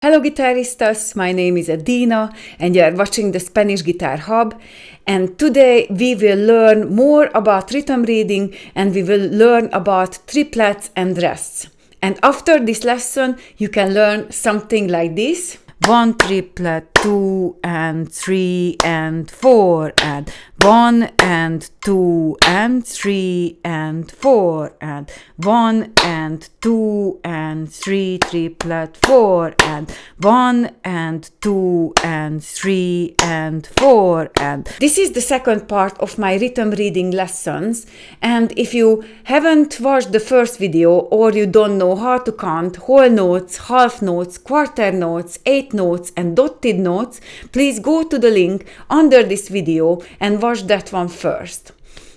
Hello guitaristas, my name is Adina and you are watching the Spanish Guitar Hub, and today we will learn more about rhythm reading and we will learn about triplets and rests. And after this lesson you can learn something like this. 1 triplet, 2 and 3 and 4 and 1 and 2 and 3 and 4 and 1 and 2 and 3 triplet 4 and 1 and 2 and 3 and 4 and this is the second part of my rhythm reading lessons. And if you haven't watched the first video or you don't know how to count whole notes, half notes, quarter notes, eighth notes and dotted notes, please go to the link under this video and watch that one first.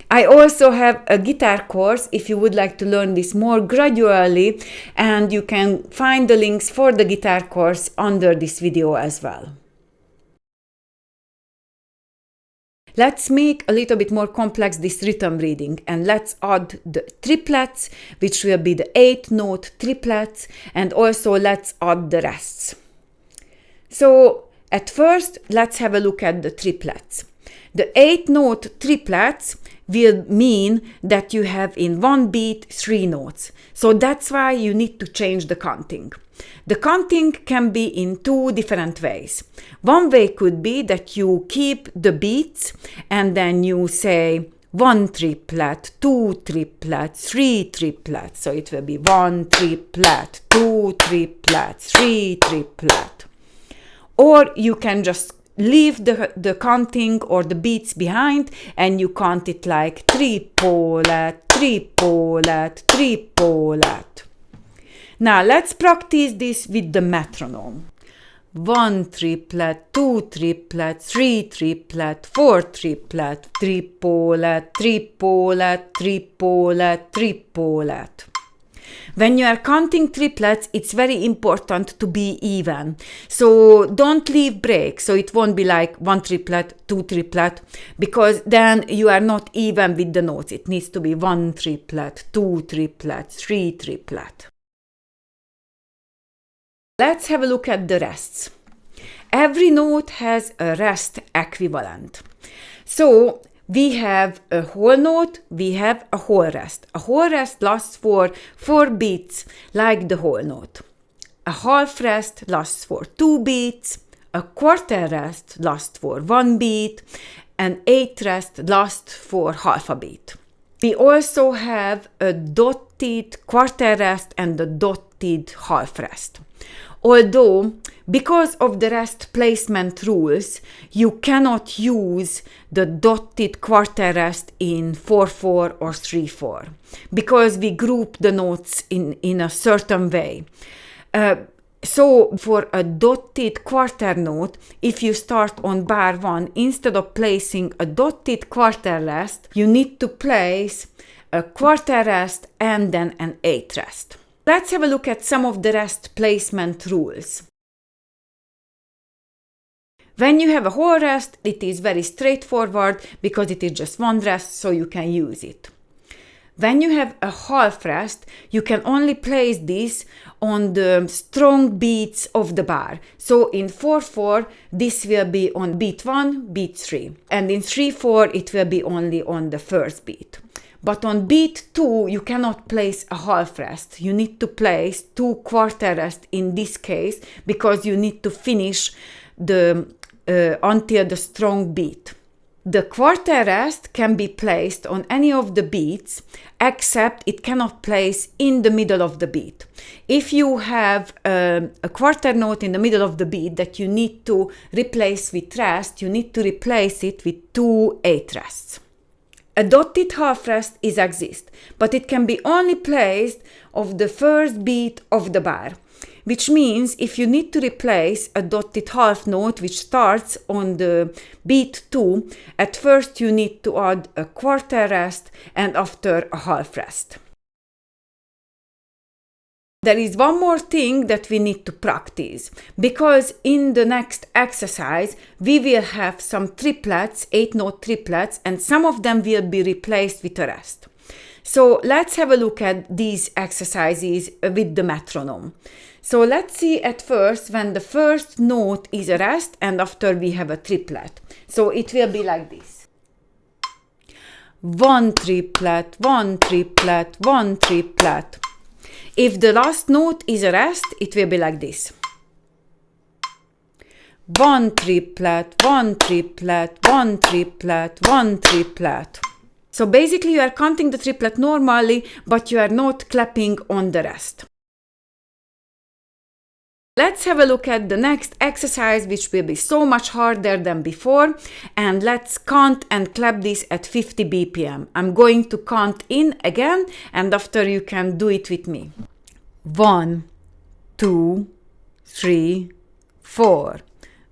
I also have a guitar course if you would like to learn this more gradually, and you can find the links for the guitar course under this video as well. Let's make a little bit more complex this rhythm reading, and let's add the triplets, which will be the 8th note triplets, and also let's add the rests. So at first, let's have a look at the triplets. The 8th note triplets will mean that you have in one beat 3 notes. So that's why you need to change the counting. The counting can be in 2 different ways. One way could be that you keep the beats and then you say 1 triplet, 2 triplets, 3 triplets. So it will be 1 triplet, 2 triplets, 3 triplet. Or you can just leave the counting or the beats behind and you count it like triplet, triplet, triplet. Now let's practice this with the metronome. 1 triplet, 2 triplet, 3 triplet, 4 triplet, triplet, triplet, triplet, triplet. When you are counting triplets, it's very important to be even. So don't leave breaks. So it won't be like 1 triplet, 2 triplet, because then you are not even with the notes. It needs to be 1 triplet, 2 triplet, 3 triplet. Let's have a look at the rests. Every note has a rest equivalent. So we have a whole note, we have a whole rest. A whole rest lasts for 4 beats, like the whole note. A half rest lasts for 2 beats, a quarter rest lasts for 1 beat, and 8th rest lasts for half a beat. We also have a dotted quarter rest and a dotted half rest. Although, because of the rest placement rules, you cannot use the dotted quarter rest in 4/4 or 3/4, because we group the notes in a certain way. So for a dotted quarter note, if you start on bar 1, instead of placing a dotted quarter rest, you need to place a quarter rest and then an 8th rest. Let's have a look at some of the rest placement rules. When you have a whole rest, it is very straightforward because it is just one rest, so you can use it. When you have a half rest, you can only place this on the strong beats of the bar. So in 4/4, this will be on beat 1, beat 3. And in 3/4, it will be only on the first beat. But on beat 2, you cannot place a half rest. You need to place 2 quarter rests in this case, because you need to finish until the strong beat. The quarter rest can be placed on any of the beats, except it cannot place in the middle of the beat. If you have a quarter note in the middle of the beat that you need to replace with rest, you need to replace it with 2 8th rests. A dotted half rest exists, but it can be only placed of the first beat of the bar, which means if you need to replace a dotted half note which starts on the beat 2, at first you need to add a quarter rest and after a half rest. There is one more thing that we need to practice, because in the next exercise we will have some triplets, 8 note triplets, and some of them will be replaced with a rest. So let's have a look at these exercises with the metronome. So let's see at first when the first note is a rest and after we have a triplet. So it will be like this. 1 triplet, 1 triplet, 1 triplet. If the last note is a rest, it will be like this. 1 triplet, 1 triplet, 1 triplet, 1 triplet. So basically you are counting the triplet normally, but you are not clapping on the rest. Let's have a look at the next exercise, which will be so much harder than before, and let's count and clap this at 50 BPM. I'm going to count in again, and after you can do it with me. 1, 2, 3, 4.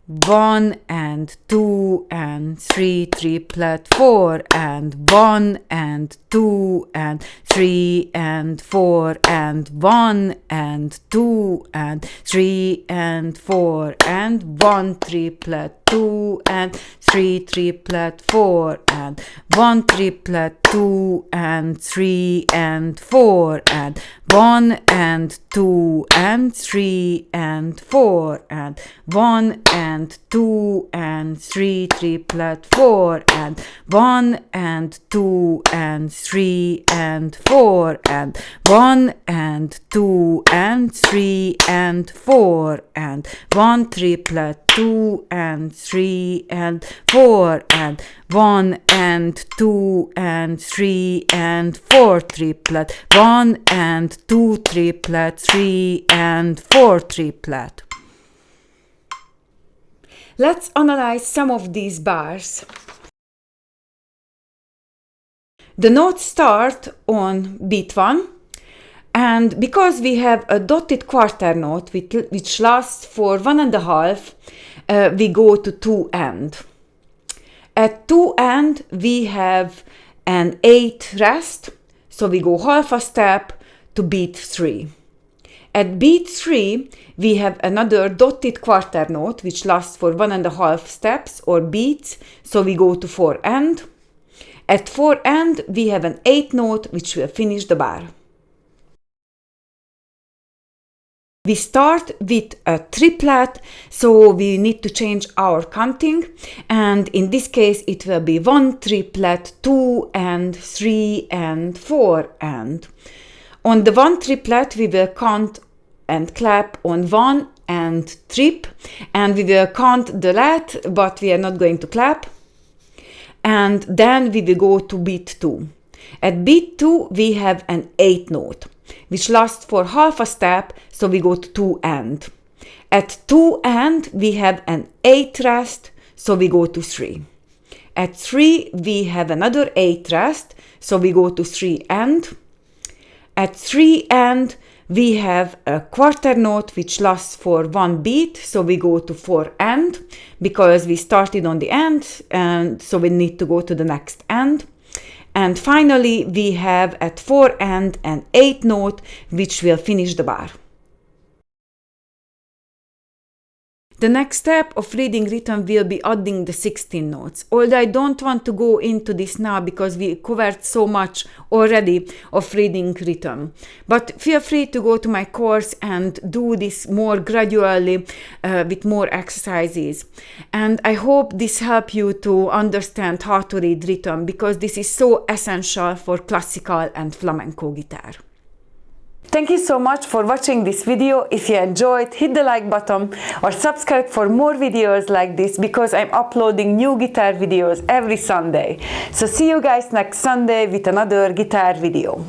1 and 2 and 3 triplet, 4 and 1 and 2 and 3 and 4 and 1 and 2 and 3 and 4 and 1 triplet, 2 and 3 triplet, 4 and 1 triplet, 2 and 3 and 4 and 1 and 2 and 3 and 4 and 1 and 2 and 3 triplet, 4 and 1 and 2 and 3 and 4 and 1 and 2 and 3 and 4 and 1 triplet, 2 and 3 and 4 and 1 and 2 and 3 and 4 triplet, 1 and 2 triplet, 3 and 4 triplet. Let's analyze some of these bars. The notes start on beat 1, and because we have a dotted quarter note which lasts for 1.5, we go to 2 end. At 2 end we have an 8 rest, so we go half a step to beat 3. At beat 3 we have another dotted quarter note which lasts for 1.5 steps or beats, so we go to 4 end. At 4 end we have an 8 note which will finish the bar. We start with a triplet, so we need to change our counting, and in this case it will be 1 triplet, 2 and 3 and 4 and. On the 1 triplet we will count and clap on 1 and trip, and we will count the lat, but we are not going to clap, and then we will go to beat 2. At beat 2 we have an 8 note which lasts for half a step, so we go to 2 end. At 2 end we have an 8 rest, so we go to 3. At 3 we have another 8 rest, so we go to 3 end. At 3 end we have a quarter note which lasts for 1 beat, so we go to 4 end because we started on the end, and so we need to go to the next end. And finally we have at 4 end an 8 note which will finish the bar. The next step of reading rhythm will be adding the 16 notes. Although I don't want to go into this now because we covered so much already of reading rhythm. But feel free to go to my course and do this more gradually with more exercises. And I hope this helps you to understand how to read rhythm, because this is so essential for classical and flamenco guitar. Thank you so much for watching this video. If you enjoyed, hit the like button or subscribe for more videos like this, because I'm uploading new guitar videos every Sunday. So see you guys next Sunday with another guitar video.